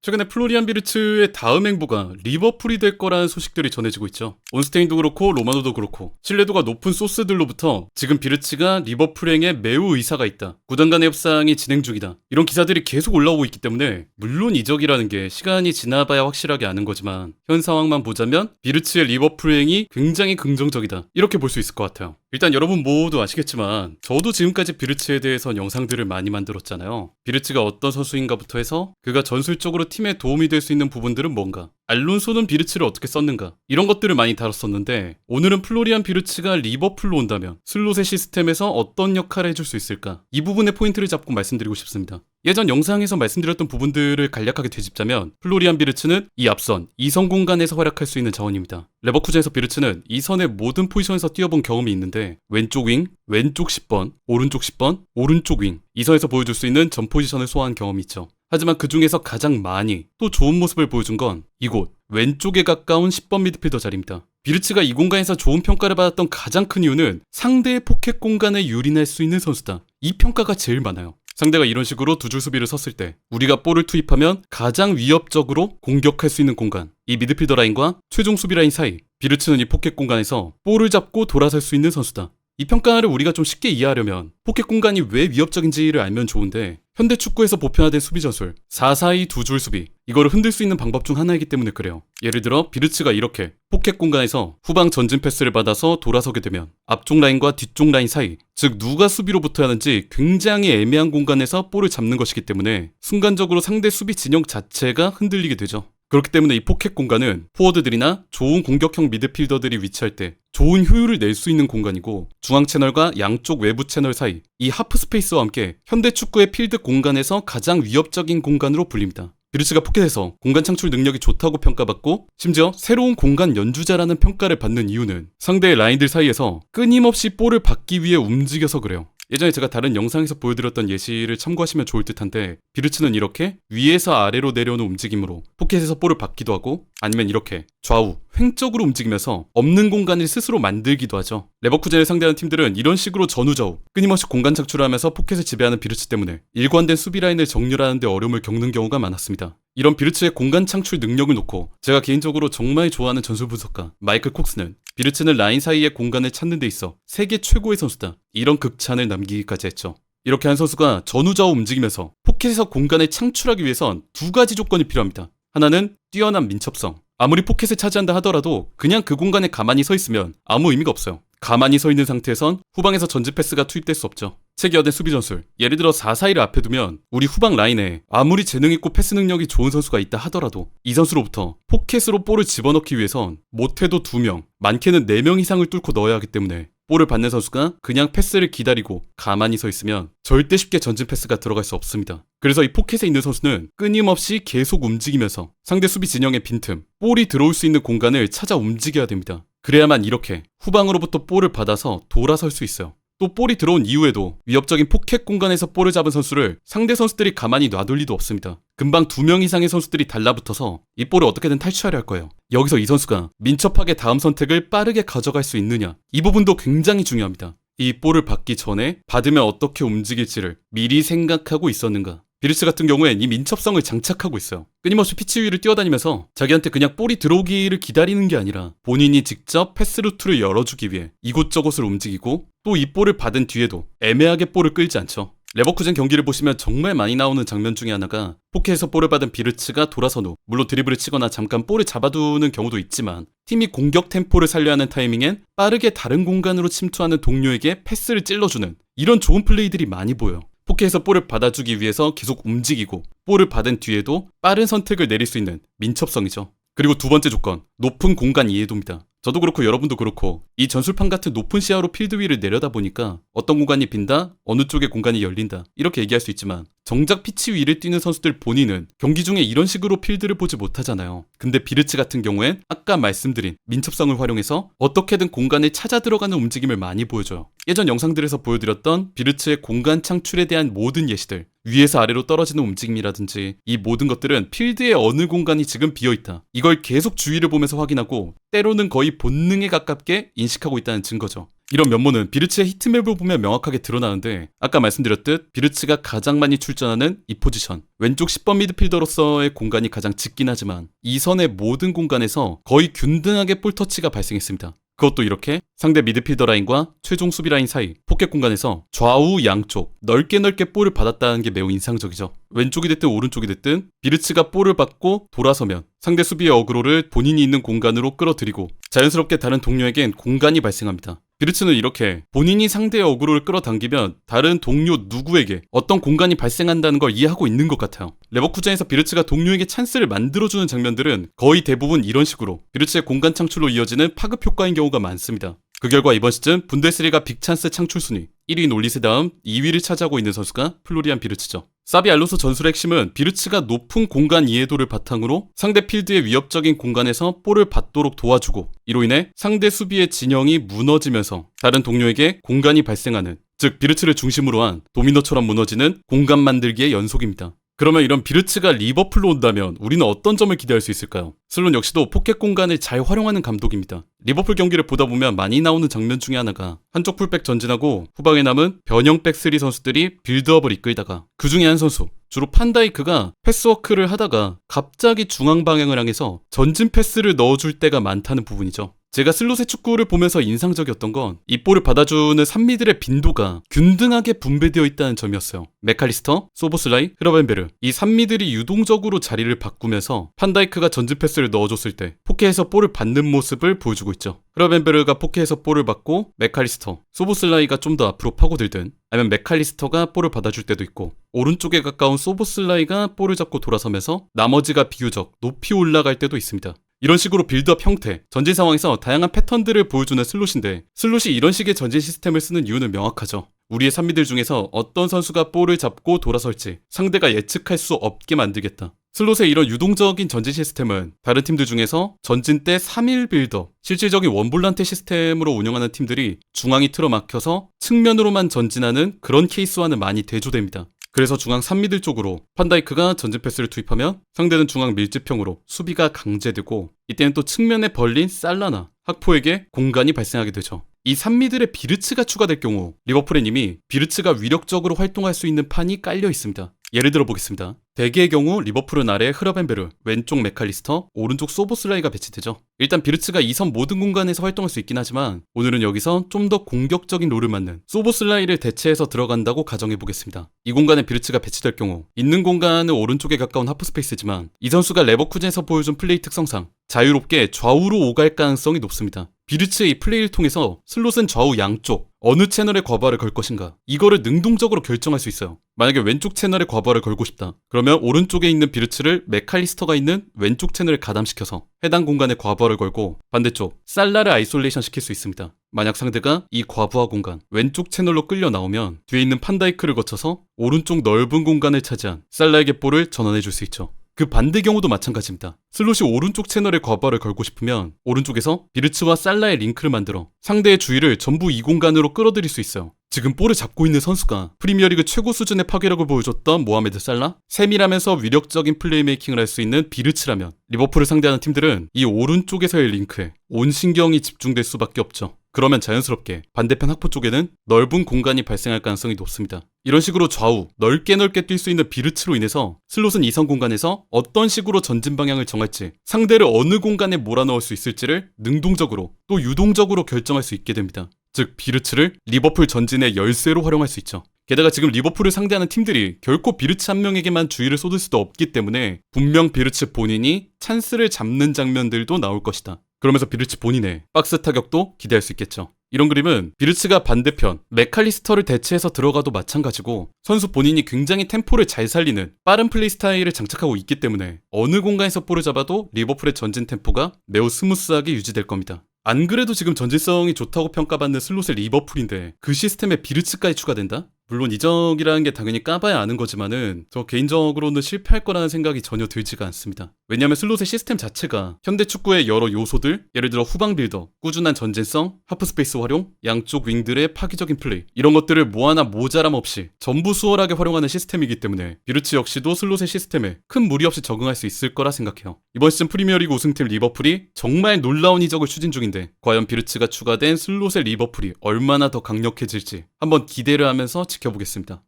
최근에 플로리안 비르츠의 다음 행보가 리버풀이 될 거라는 소식들이 전해지고 있죠. 온스테인도 그렇고 로마노도 그렇고 신뢰도가 높은 소스들로부터 지금 비르츠가 리버풀행에 매우 의사가 있다, 구단 간의 협상이 진행 중이다, 이런 기사들이 계속 올라오고 있기 때문에 물론 이적이라는 게 시간이 지나봐야 확실하게 아는 거지만 현 상황만 보자면 비르츠의 리버풀행이 굉장히 긍정적이다, 이렇게 볼 수 있을 것 같아요. 일단 여러분 모두 아시겠지만 저도 지금까지 비르츠에 대해서 영상들을 많이 만들었잖아요. 비르츠가 어떤 선수인가부터 해서 그가 전술적으로 팀에 도움이 될 수 있는 부분들은 뭔가, 알론소는 비르츠를 어떻게 썼는가, 이런 것들을 많이 다뤘었는데 오늘은 플로리안 비르츠가 리버풀로 온다면 슬롯의 시스템에서 어떤 역할을 해줄 수 있을까, 이 부분에 포인트를 잡고 말씀드리고 싶습니다. 예전 영상에서 말씀드렸던 부분들을 간략하게 되짚자면 플로리안 비르츠는 이 앞선 2선 공간에서 활약할 수 있는 자원입니다. 레버쿠젠에서 비르츠는 이 선의 모든 포지션에서 뛰어본 경험이 있는데 왼쪽 윙, 왼쪽 10번, 오른쪽 10번, 오른쪽 윙, 이 선에서 보여줄 수 있는 전 포지션을 소화한 경험이 있죠. 하지만 그 중에서 가장 많이 또 좋은 모습을 보여준 건 이곳 왼쪽에 가까운 10번 미드필더 자리입니다. 비르츠가 이 공간에서 좋은 평가를 받았던 가장 큰 이유는 상대의 포켓 공간에 유린할 수 있는 선수다, 이 평가가 제일 많아요. 상대가 이런 식으로 두 줄 수비를 섰을 때 우리가 볼을 투입하면 가장 위협적으로 공격할 수 있는 공간, 이 미드필더 라인과 최종 수비 라인 사이, 비르츠는 이 포켓 공간에서 볼을 잡고 돌아설 수 있는 선수다. 이 평가를 우리가 좀 쉽게 이해하려면 포켓 공간이 왜 위협적인지를 알면 좋은데, 현대 축구에서 보편화된 수비 전술 4-4-2 두 줄 수비, 이거를 흔들 수 있는 방법 중 하나이기 때문에 그래요. 예를 들어 비르츠가 이렇게 포켓 공간에서 후방 전진 패스를 받아서 돌아서게 되면 앞쪽 라인과 뒤쪽 라인 사이, 즉 누가 수비로 붙어야 하는지 굉장히 애매한 공간에서 볼을 잡는 것이기 때문에 순간적으로 상대 수비 진영 자체가 흔들리게 되죠. 그렇기 때문에 이 포켓 공간은 포워드들이나 좋은 공격형 미드필더들이 위치할 때 좋은 효율을 낼 수 있는 공간이고, 중앙 채널과 양쪽 외부 채널 사이, 이 하프 스페이스와 함께 현대 축구의 필드 공간에서 가장 위협적인 공간으로 불립니다. 비르츠가 포켓에서 공간 창출 능력이 좋다고 평가받고 심지어 새로운 공간 연주자라는 평가를 받는 이유는 상대의 라인들 사이에서 끊임없이 볼을 받기 위해 움직여서 그래요. 예전에 제가 다른 영상에서 보여드렸던 예시를 참고하시면 좋을 듯한데, 비르츠는 이렇게 위에서 아래로 내려오는 움직임으로 포켓에서 볼을 받기도 하고, 아니면 이렇게 좌우 횡적으로 움직이면서 없는 공간을 스스로 만들기도 하죠. 레버쿠젠을 상대하는 팀들은 이런 식으로 전후좌우 끊임없이 공간 착출하면서 포켓을 지배하는 비르츠 때문에 일관된 수비 라인을 정렬하는 데 어려움을 겪는 경우가 많았습니다. 이런 비르츠의 공간 창출 능력을 놓고 제가 개인적으로 정말 좋아하는 전술 분석가 마이클 콕스는 비르츠는 라인 사이의 공간을 찾는 데 있어 세계 최고의 선수다, 이런 극찬을 남기기까지 했죠. 이렇게 한 선수가 전후좌우 움직이면서 포켓에서 공간을 창출하기 위해선 두 가지 조건이 필요합니다. 하나는 뛰어난 민첩성. 아무리 포켓을 차지한다 하더라도 그냥 그 공간에 가만히 서 있으면 아무 의미가 없어요. 가만히 서 있는 상태에선 후방에서 전진 패스가 투입될 수 없죠. 체계화된 수비 전술, 예를 들어 4-4-2를 앞에 두면 우리 후방 라인에 아무리 재능 있고 패스 능력이 좋은 선수가 있다 하더라도 이 선수로부터 포켓으로 볼을 집어넣기 위해선 못해도 2명, 많게는 4명 이상을 뚫고 넣어야 하기 때문에 볼을 받는 선수가 그냥 패스를 기다리고 가만히 서 있으면 절대 쉽게 전진 패스가 들어갈 수 없습니다. 그래서 이 포켓에 있는 선수는 끊임없이 계속 움직이면서 상대 수비 진영의 빈틈, 볼이 들어올 수 있는 공간을 찾아 움직여야 됩니다. 그래야만 이렇게 후방으로부터 볼을 받아서 돌아설 수 있어요. 또 볼이 들어온 이후에도 위협적인 포켓 공간에서 볼을 잡은 선수를 상대 선수들이 가만히 놔둘 리도 없습니다. 금방 2명 이상의 선수들이 달라붙어서 이 볼을 어떻게든 탈취하려 할 거예요. 여기서 이 선수가 민첩하게 다음 선택을 빠르게 가져갈 수 있느냐, 이 부분도 굉장히 중요합니다. 이 볼을 받기 전에 받으면 어떻게 움직일지를 미리 생각하고 있었는가. 비르츠 같은 경우엔 이 민첩성을 장착하고 있어요. 끊임없이 피치 위를 뛰어다니면서 자기한테 그냥 볼이 들어오기를 기다리는 게 아니라 본인이 직접 패스 루트를 열어주기 위해 이곳저곳을 움직이고, 또 이 볼을 받은 뒤에도 애매하게 볼을 끌지 않죠. 레버쿠젠 경기를 보시면 정말 많이 나오는 장면 중에 하나가 포켓에서 볼을 받은 비르츠가 돌아선 후 물론 드리블을 치거나 잠깐 볼을 잡아두는 경우도 있지만 팀이 공격 템포를 살려야 하는 타이밍엔 빠르게 다른 공간으로 침투하는 동료에게 패스를 찔러주는 이런 좋은 플레이들이 많이 보여요. 포켓에서 볼을 받아주기 위해서 계속 움직이고 볼을 받은 뒤에도 빠른 선택을 내릴 수 있는 민첩성이죠. 그리고 두 번째 조건, 높은 공간 이해도입니다. 저도 그렇고 여러분도 그렇고 이 전술판 같은 높은 시야로 필드 위를 내려다 보니까 어떤 공간이 빈다, 어느 쪽에 공간이 열린다, 이렇게 얘기할 수 있지만 정작 피치 위를 뛰는 선수들 본인은 경기 중에 이런 식으로 필드를 보지 못하잖아요. 근데 비르츠 같은 경우엔 아까 말씀드린 민첩성을 활용해서 어떻게든 공간에 찾아 들어가는 움직임을 많이 보여줘요. 예전 영상들에서 보여드렸던 비르츠의 공간 창출에 대한 모든 예시들, 위에서 아래로 떨어지는 움직임이라든지 이 모든 것들은 필드의 어느 공간이 지금 비어있다, 이걸 계속 주위를 보면서 확인하고 때로는 거의 본능에 가깝게 인식하고 있다는 증거죠. 이런 면모는 비르츠의 히트맵을 보면 명확하게 드러나는데 아까 말씀드렸듯 비르츠가 가장 많이 출전하는 이 포지션 왼쪽 10번 미드필더로서의 공간이 가장 짙긴 하지만 이 선의 모든 공간에서 거의 균등하게 볼터치가 발생했습니다. 그것도 이렇게 상대 미드필더 라인과 최종 수비 라인 사이 포켓 공간에서 좌우 양쪽 넓게 볼을 받았다는 게 매우 인상적이죠. 왼쪽이 됐든 오른쪽이 됐든 비르츠가 볼을 받고 돌아서면 상대 수비의 어그로를 본인이 있는 공간으로 끌어들이고 자연스럽게 다른 동료에겐 공간이 발생합니다. 비르츠는 이렇게 본인이 상대의 어그로를 끌어당기면 다른 동료 누구에게 어떤 공간이 발생한다는 걸 이해하고 있는 것 같아요. 레버쿠젠에서 비르츠가 동료에게 찬스를 만들어주는 장면들은 거의 대부분 이런 식으로 비르츠의 공간 창출로 이어지는 파급 효과인 경우가 많습니다. 그 결과 이번 시즌 분데스리가 빅찬스 창출 순위 1위인 올리세 다음 2위를 차지하고 있는 선수가 플로리안 비르츠죠. 사비 알론소 전술의 핵심은 비르츠가 높은 공간 이해도를 바탕으로 상대 필드의 위협적인 공간에서 볼을 받도록 도와주고 이로 인해 상대 수비의 진영이 무너지면서 다른 동료에게 공간이 발생하는 즉 비르츠를 중심으로 한 도미노처럼 무너지는 공간 만들기의 연속입니다. 그러면 이런 비르츠가 리버풀로 온다면 우리는 어떤 점을 기대할 수 있을까요? 슬론 역시도 포켓 공간을 잘 활용하는 감독입니다. 리버풀 경기를 보다 보면 많이 나오는 장면 중에 하나가 한쪽 풀백 전진하고 후방에 남은 변형 백스리 선수들이 빌드업을 이끌다가 그 중에 한 선수 주로 판다이크가 패스워크를 하다가 갑자기 중앙 방향을 향해서 전진 패스를 넣어줄 때가 많다는 부분이죠. 제가 슬롯의 축구를 보면서 인상적이었던 건 이 볼을 받아주는 산미들의 빈도가 균등하게 분배되어 있다는 점이었어요. 맥칼리스터, 소보슬라이, 흐러벤베르 이 산미들이 유동적으로 자리를 바꾸면서 판다이크가 전진 패스를 넣어줬을 때 포켓에서 볼을 받는 모습을 보여주고 있죠. 흐러벤베르가 포켓에서 볼을 받고 맥칼리스터, 소보슬라이가 좀 더 앞으로 파고들든 아니면 맥칼리스터가 볼을 받아줄 때도 있고 오른쪽에 가까운 소보슬라이가 볼을 잡고 돌아서면서 나머지가 비교적 높이 올라갈 때도 있습니다. 이런 식으로 빌드업 형태, 전진 상황에서 다양한 패턴들을 보여주는 슬롯인데 슬롯이 이런 식의 전진 시스템을 쓰는 이유는 명확하죠. 우리의 산미들 중에서 어떤 선수가 볼을 잡고 돌아설지 상대가 예측할 수 없게 만들겠다. 슬롯의 이런 유동적인 전진 시스템은 다른 팀들 중에서 전진 때 3일 빌드업, 실질적인 원볼란테 시스템으로 운영하는 팀들이 중앙이 틀어막혀서 측면으로만 전진하는 그런 케이스와는 많이 대조됩니다. 그래서 중앙 3미들 쪽으로 판다이크가 전진 패스를 투입하면 상대는 중앙 밀집형으로 수비가 강제되고 이때는 또 측면에 벌린 살라나 학포에게 공간이 발생하게 되죠. 이 3미들의 비르츠가 추가될 경우 리버풀엔 이미 비르츠가 위력적으로 활동할 수 있는 판이 깔려 있습니다. 예를 들어 보겠습니다. 대개의 경우 리버풀은 아래 흐러벤베르, 왼쪽 맥칼리스터, 오른쪽 소보슬라이가 배치되죠. 일단 비르츠가 이 선 모든 공간에서 활동할 수 있긴 하지만 오늘은 여기서 좀 더 공격적인 롤을 맡는 소보슬라이를 대체해서 들어간다고 가정해 보겠습니다. 이 공간에 비르츠가 배치될 경우 있는 공간은 오른쪽에 가까운 하프스페이스지만 이 선수가 레버쿠젠에서 보여준 플레이 특성상 자유롭게 좌우로 오갈 가능성이 높습니다. 비르츠의 이 플레이를 통해서 슬롯은 좌우 양쪽 어느 채널에 과부하를 걸 것인가 이거를 능동적으로 결정할 수 있어요. 만약에 왼쪽 채널에 과부하를 걸고 싶다 그러면 오른쪽에 있는 비르츠를 맥칼리스터가 있는 왼쪽 채널에 가담시켜서 해당 공간에 과부하를 걸고 반대쪽 살라를 아이솔레이션 시킬 수 있습니다. 만약 상대가 이 과부하 공간 왼쪽 채널로 끌려 나오면 뒤에 있는 판다이크를 거쳐서 오른쪽 넓은 공간을 차지한 살라에게 볼을 전환해 줄 수 있죠. 그 반대 경우도 마찬가지입니다. 슬롯이 오른쪽 채널에 과부하를 걸고 싶으면 오른쪽에서 비르츠와 살라의 링크를 만들어 상대의 주의를 전부 이 공간으로 끌어들일 수 있어요. 지금 볼을 잡고 있는 선수가 프리미어리그 최고 수준의 파괴력을 보여줬던 모하메드 살라, 세밀하면서 위력적인 플레이메이킹을 할 수 있는 비르츠라면 리버풀을 상대하는 팀들은 이 오른쪽에서의 링크에 온 신경이 집중될 수밖에 없죠. 그러면 자연스럽게 반대편 학포 쪽에는 넓은 공간이 발생할 가능성이 높습니다. 이런 식으로 좌우 넓게 뛸 수 있는 비르츠로 인해서 슬롯은 이선 공간에서 어떤 식으로 전진 방향을 정할지 상대를 어느 공간에 몰아넣을 수 있을지를 능동적으로 또 유동적으로 결정할 수 있게 됩니다. 즉 비르츠를 리버풀 전진의 열쇠로 활용할 수 있죠. 게다가 지금 리버풀을 상대하는 팀들이 결코 비르츠 한 명에게만 주의를 쏟을 수도 없기 때문에 분명 비르츠 본인이 찬스를 잡는 장면들도 나올 것이다. 그러면서 비르츠 본인의 박스 타격도 기대할 수 있겠죠. 이런 그림은 비르츠가 반대편 맥칼리스터를 대체해서 들어가도 마찬가지고 선수 본인이 굉장히 템포를 잘 살리는 빠른 플레이 스타일을 장착하고 있기 때문에 어느 공간에서 볼을 잡아도 리버풀의 전진 템포가 매우 스무스하게 유지될 겁니다. 안 그래도 지금 전진성이 좋다고 평가받는 슬롯의 리버풀인데 그 시스템에 비르츠까지 추가된다? 물론 이적이라는 게 당연히 까봐야 아는 거지만은 저 개인적으로는 실패할 거라는 생각이 전혀 들지가 않습니다. 왜냐하면 슬롯의 시스템 자체가 현대 축구의 여러 요소들, 예를 들어 후방 빌더, 꾸준한 전진성, 하프스페이스 활용, 양쪽 윙들의 파기적인 플레이, 이런 것들을 뭐 하나 모자람 없이 전부 수월하게 활용하는 시스템이기 때문에 비르치 역시도 슬롯의 시스템에 큰 무리 없이 적응할 수 있을 거라 생각해요. 이번 시즌 프리미어리그 우승팀 리버풀이 정말 놀라운 이적을 추진 중인데 과연 비르치가 추가된 슬롯의 리버풀이 얼마나 더 강력해질지 한번 기대를 하면서 지켜보겠습니다.